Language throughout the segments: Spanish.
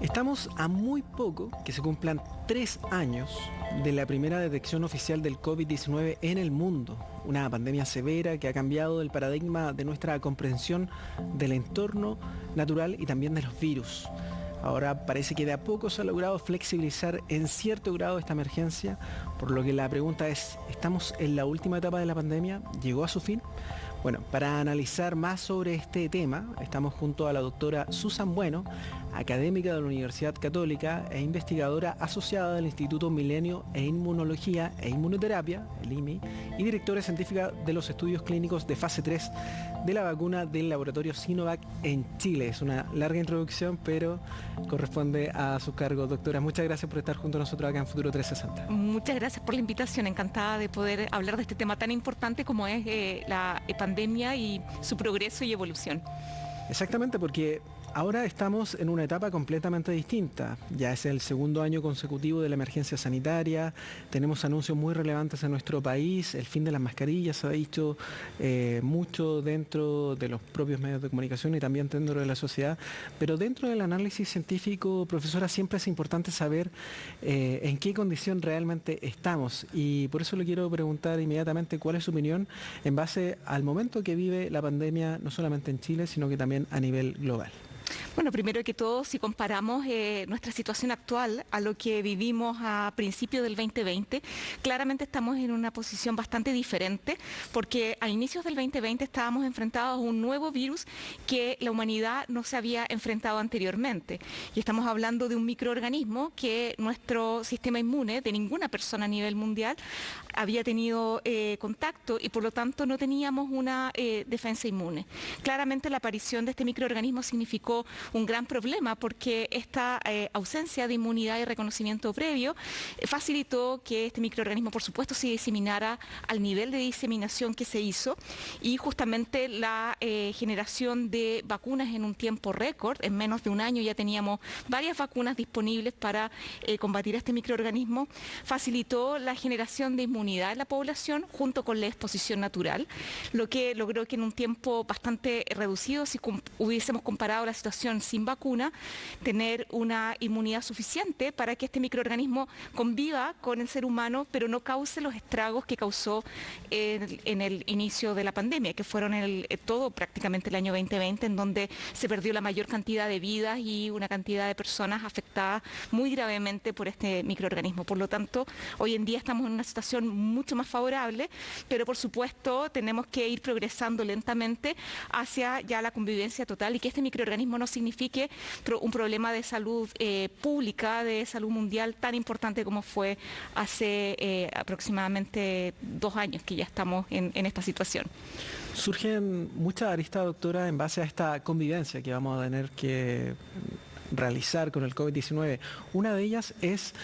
Estamos a muy poco que se cumplan 3 años de la primera detección oficial del COVID-19 en el mundo. Una pandemia severa que ha cambiado el paradigma de nuestra comprensión del entorno natural y también de los virus. Ahora parece que de a poco se ha logrado flexibilizar en cierto grado esta emergencia, por lo que la pregunta es, ¿estamos en la última etapa de la pandemia? ¿Llegó a su fin? Bueno, para analizar más sobre este tema, estamos junto a la doctora Susan Bueno, académica de la Universidad Católica e investigadora asociada del Instituto Milenio e Inmunología e Inmunoterapia, el IMI, y directora científica de los estudios clínicos de fase 3 de la vacuna del laboratorio Sinovac en Chile. Es una larga introducción, pero corresponde a su cargo. Doctora, muchas gracias por estar junto a nosotros acá en Futuro 360. Muchas gracias por la invitación, encantada de poder hablar de este tema tan importante como es la pandemia y su progreso y evolución. Exactamente, porque ahora estamos en una etapa completamente distinta. Ya es el segundo año consecutivo de la emergencia sanitaria, tenemos anuncios muy relevantes en nuestro país, el fin de las mascarillas se ha dicho mucho dentro de los propios medios de comunicación y también dentro de la sociedad, pero dentro del análisis científico, profesora, siempre es importante saber en qué condición realmente estamos, y por eso le quiero preguntar inmediatamente cuál es su opinión en base al momento que vive la pandemia, no solamente en Chile, sino que también a nivel global. Bueno, primero que todo, si comparamos nuestra situación actual a lo que vivimos a principios del 2020, claramente estamos en una posición bastante diferente, porque a inicios del 2020 estábamos enfrentados a un nuevo virus que la humanidad no se había enfrentado anteriormente. Y estamos hablando de un microorganismo que nuestro sistema inmune, de ninguna persona a nivel mundial, había tenido contacto y por lo tanto no teníamos una defensa inmune. Claramente la aparición de este microorganismo significó un gran problema porque esta ausencia de inmunidad y reconocimiento previo facilitó que este microorganismo, por supuesto, se diseminara al nivel de diseminación que se hizo, y justamente la generación de vacunas en un tiempo récord, en menos de un año ya teníamos varias vacunas disponibles para combatir este microorganismo, facilitó la generación de inmunidad en la población junto con la exposición natural, lo que logró que en un tiempo bastante reducido, si hubiésemos comparado la situación sin vacuna, tener una inmunidad suficiente para que este microorganismo conviva con el ser humano, pero no cause los estragos que causó en el inicio de la pandemia, que fueron todo prácticamente el año 2020, en donde se perdió la mayor cantidad de vidas y una cantidad de personas afectadas muy gravemente por este microorganismo. Por lo tanto, hoy en día estamos en una situación mucho más favorable, pero por supuesto tenemos que ir progresando lentamente hacia ya la convivencia total y que este microorganismo no signifique un problema de salud pública, de salud mundial tan importante como fue hace aproximadamente 2 años que ya estamos en esta situación. Surgen muchas aristas, doctora, en base a esta convivencia que vamos a tener que realizar con el COVID-19. Una de ellas es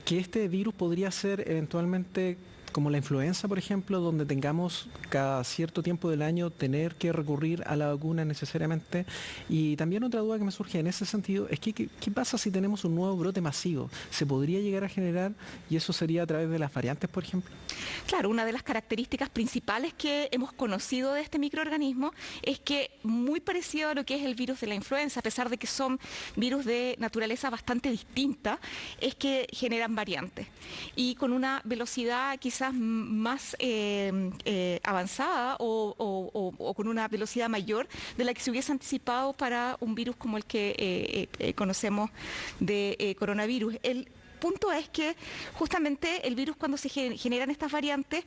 que este virus podría ser eventualmente como la influenza, por ejemplo, donde tengamos cada cierto tiempo del año tener que recurrir a la vacuna necesariamente. Y también otra duda que me surge en ese sentido es que, ¿qué pasa si tenemos un nuevo brote masivo? ¿Se podría llegar a generar y eso sería a través de las variantes, por ejemplo? Claro, una de las características principales que hemos conocido de este microorganismo es que, muy parecido a lo que es el virus de la influenza, a pesar de que son virus de naturaleza bastante distinta, es que generan variantes y con una velocidad quizás más avanzada o con una velocidad mayor de la que se hubiese anticipado para un virus como el que conocemos de coronavirus. El punto es que justamente el virus, cuando se generan estas variantes,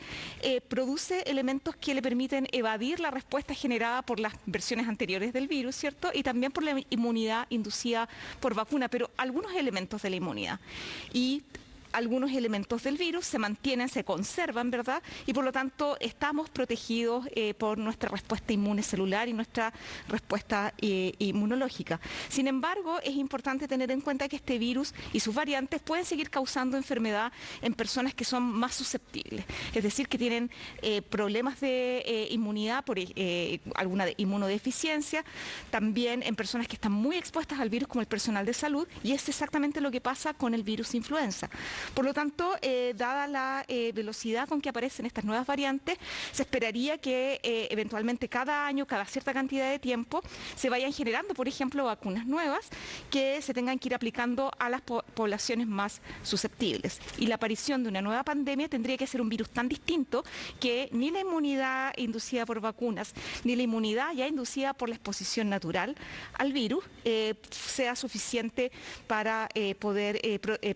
produce elementos que le permiten evadir la respuesta generada por las versiones anteriores del virus, ¿cierto? Y también por la inmunidad inducida por vacuna, pero algunos elementos de la inmunidad. Y algunos elementos del virus se mantienen, se conservan, ¿verdad? Y por lo tanto estamos protegidos por nuestra respuesta inmune celular y nuestra respuesta inmunológica. Sin embargo, es importante tener en cuenta que este virus y sus variantes pueden seguir causando enfermedad en personas que son más susceptibles, es decir, que tienen problemas de inmunidad por alguna inmunodeficiencia, también en personas que están muy expuestas al virus como el personal de salud, y es exactamente lo que pasa con el virus influenza. Por lo tanto, dada la velocidad con que aparecen estas nuevas variantes, se esperaría que eventualmente cada año, cada cierta cantidad de tiempo, se vayan generando, por ejemplo, vacunas nuevas que se tengan que ir aplicando a las poblaciones más susceptibles. Y la aparición de una nueva pandemia tendría que ser un virus tan distinto que ni la inmunidad inducida por vacunas, ni la inmunidad ya inducida por la exposición natural al virus sea suficiente para poder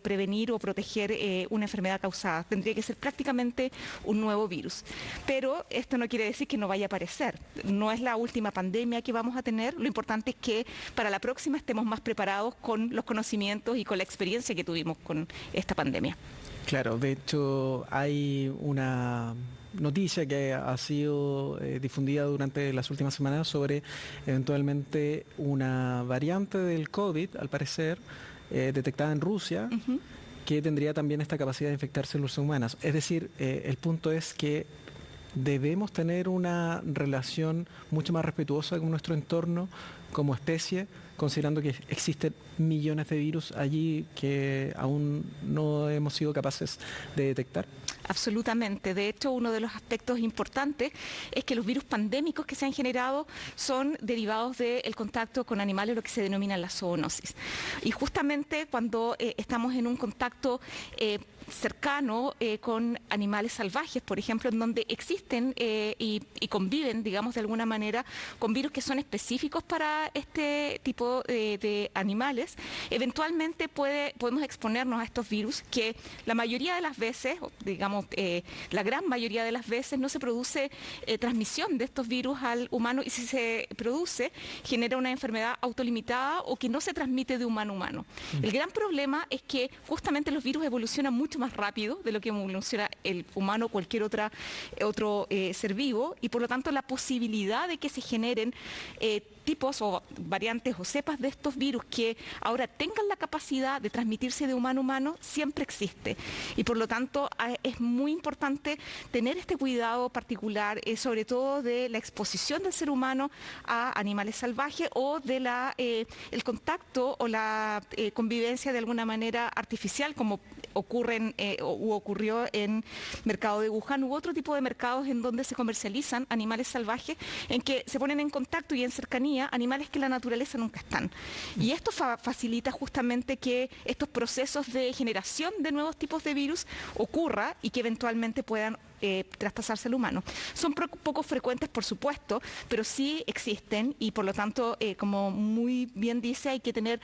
prevenir o proteger una enfermedad causada. Tendría que ser prácticamente un nuevo virus. Pero esto no quiere decir que no vaya a aparecer. No es la última pandemia que vamos a tener. Lo importante es que para la próxima estemos más preparados con los conocimientos y con la experiencia que tuvimos con esta pandemia. Claro, de hecho hay una noticia que ha sido difundida durante las últimas semanas sobre eventualmente una variante del COVID, al parecer, detectada en Rusia, que tendría también esta capacidad de infectar células humanas. Es decir, el punto es que debemos tener una relación mucho más respetuosa con nuestro entorno como especie, considerando que existen millones de virus allí que aún no hemos sido capaces de detectar. Absolutamente. De hecho, uno de los aspectos importantes es que los virus pandémicos que se han generado son derivados del contacto con animales, lo que se denomina la zoonosis. Y justamente cuando estamos en un contacto cercano con animales salvajes, por ejemplo, en donde existen y conviven, digamos, de alguna manera, con virus que son específicos para este tipo de animales, eventualmente podemos exponernos a estos virus que la mayoría de las veces, digamos, la gran mayoría de las veces no se produce transmisión de estos virus al humano, y si se produce, genera una enfermedad autolimitada o que no se transmite de humano a humano. El gran problema es que justamente los virus evolucionan mucho más rápido de lo que evoluciona el humano o cualquier otro ser vivo, y por lo tanto la posibilidad de que se generen tipos o variantes o cepas de estos virus que ahora tengan la capacidad de transmitirse de humano a humano siempre existe. Y por lo tanto es muy importante tener este cuidado particular, sobre todo de la exposición del ser humano a animales salvajes o de el contacto o la convivencia de alguna manera artificial, como ocurrió en mercado de Wuhan u otro tipo de mercados en donde se comercializan animales salvajes, en que se ponen en contacto y en cercanía animales que en la naturaleza nunca están. Y esto facilita justamente que estos procesos de generación de nuevos tipos de virus ocurra y que eventualmente puedan traspasarse al humano. Son poco frecuentes, por supuesto, pero sí existen, y por lo tanto, como muy bien dice, hay que tener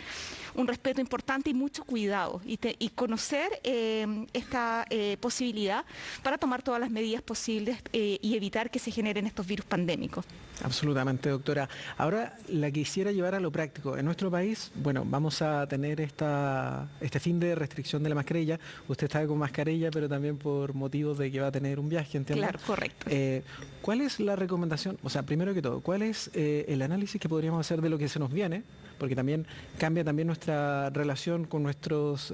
un respeto importante y mucho cuidado y conocer esta posibilidad para tomar todas las medidas posibles y evitar que se generen estos virus pandémicos. Absolutamente, doctora. Ahora la quisiera llevar a lo práctico. En nuestro país, bueno, vamos a tener este fin de restricción de la mascarilla. Usted está con mascarilla, pero también por motivos de que va a tener un viaje, ¿entiendo? Claro, correcto. ¿Cuál es la recomendación? O sea, primero que todo, ¿cuál es el análisis que podríamos hacer de lo que se nos viene? Porque también cambia también nuestra relación con nuestros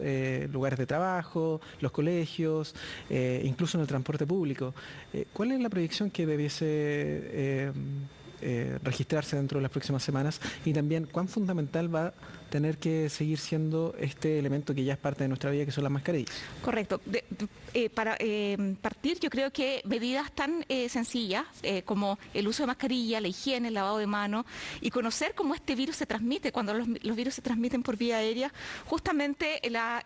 lugares de trabajo, los colegios, incluso en el transporte público. ¿Cuál es la proyección que debiese registrarse dentro de las próximas semanas? Y también, ¿cuán fundamental va a tener que seguir siendo este elemento que ya es parte de nuestra vida, que son las mascarillas? Correcto. Para partir, yo creo que medidas tan sencillas como el uso de mascarilla, la higiene, el lavado de manos, y conocer cómo este virus se transmite, cuando los virus se transmiten por vía aérea, justamente la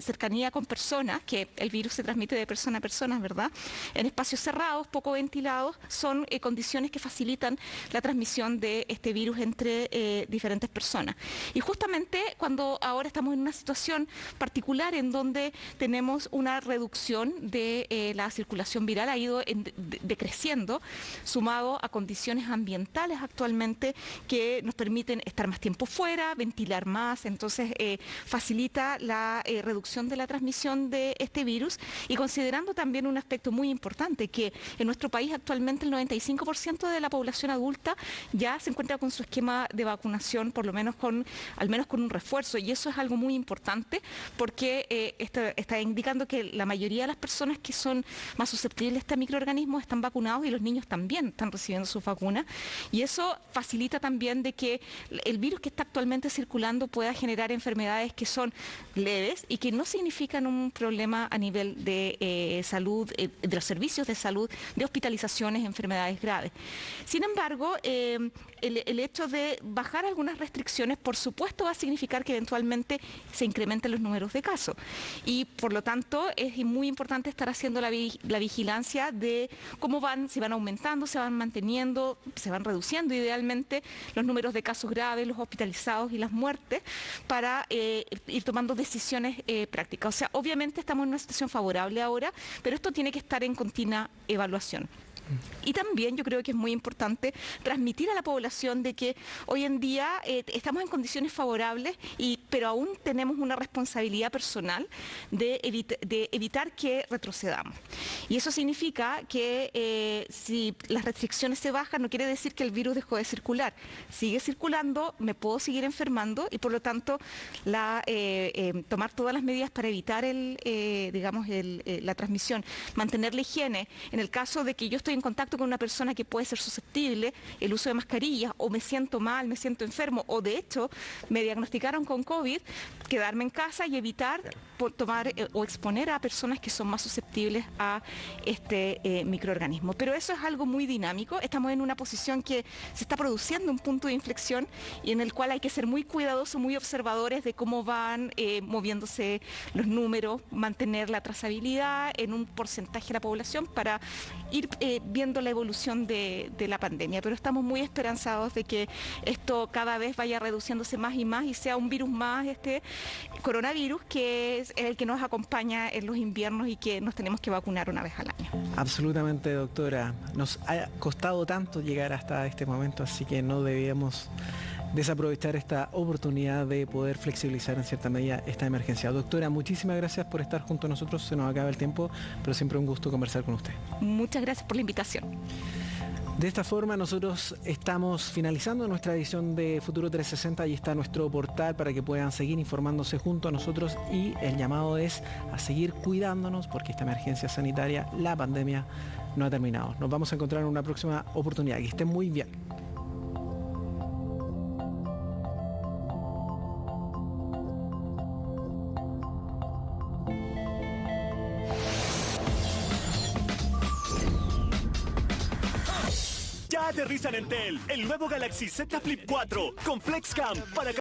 cercanía con personas, que el virus se transmite de persona a persona, ¿verdad? En espacios cerrados, poco ventilados, son condiciones que facilitan la transmisión de este virus entre diferentes personas. Y justamente cuando ahora estamos en una situación particular en donde tenemos una reducción de la circulación viral, ha ido decreciendo, sumado a condiciones ambientales actualmente que nos permiten estar más tiempo fuera, ventilar más, entonces facilita la reducción de la transmisión de este virus, y considerando también un aspecto muy importante, que en nuestro país actualmente el 95% de la población población adulta ya se encuentra con su esquema de vacunación, por lo menos al menos con un refuerzo, y eso es algo muy importante porque está indicando que la mayoría de las personas que son más susceptibles a este microorganismo están vacunados y los niños también están recibiendo sus vacunas, y eso facilita también de que el virus que está actualmente circulando pueda generar enfermedades que son leves y que no significan un problema a nivel de salud, de los servicios de salud, de hospitalizaciones, enfermedades graves. Sin embargo, el hecho de bajar algunas restricciones, por supuesto, va a significar que eventualmente se incrementen los números de casos. Y por lo tanto, es muy importante estar haciendo la vigilancia de cómo si van aumentando, se van manteniendo, se van reduciendo idealmente los números de casos graves, los hospitalizados y las muertes, para ir tomando decisiones prácticas. O sea, obviamente estamos en una situación favorable ahora, pero esto tiene que estar en continua evaluación. Y también yo creo que es muy importante transmitir a la población de que hoy en día estamos en condiciones favorables, pero aún tenemos una responsabilidad personal de evitar que retrocedamos. Y eso significa que si las restricciones se bajan, no quiere decir que el virus dejó de circular. Sigue circulando, me puedo seguir enfermando y por lo tanto tomar todas las medidas para evitar la transmisión, mantener la higiene. En el caso de que yo estoy en contacto con una persona que puede ser susceptible, el uso de mascarillas, o me siento mal, me siento enfermo, o de hecho me diagnosticaron con COVID, quedarme en casa y evitar tomar o exponer a personas que son más susceptibles a este microorganismo. Pero eso es algo muy dinámico, estamos en una posición que se está produciendo un punto de inflexión y en el cual hay que ser muy cuidadosos, muy observadores de cómo van moviéndose los números, mantener la trazabilidad en un porcentaje de la población para ir viendo la evolución de la pandemia, pero estamos muy esperanzados de que esto cada vez vaya reduciéndose más y más y sea un virus más, este coronavirus, que es el que nos acompaña en los inviernos y que nos tenemos que vacunar una vez al año. Absolutamente, doctora. Nos ha costado tanto llegar hasta este momento, así que no debíamos desaprovechar esta oportunidad de poder flexibilizar en cierta medida esta emergencia. Doctora, muchísimas gracias por estar junto a nosotros, se nos acaba el tiempo, pero siempre un gusto conversar con usted. Muchas gracias por la invitación. De esta forma nosotros estamos finalizando nuestra edición de Futuro 360, ahí está nuestro portal para que puedan seguir informándose junto a nosotros y el llamado es a seguir cuidándonos porque esta emergencia sanitaria, la pandemia, no ha terminado. Nos vamos a encontrar en una próxima oportunidad. Que estén muy bien. Ya aterriza en Entel el nuevo Galaxy Z Flip 4 con FlexCam para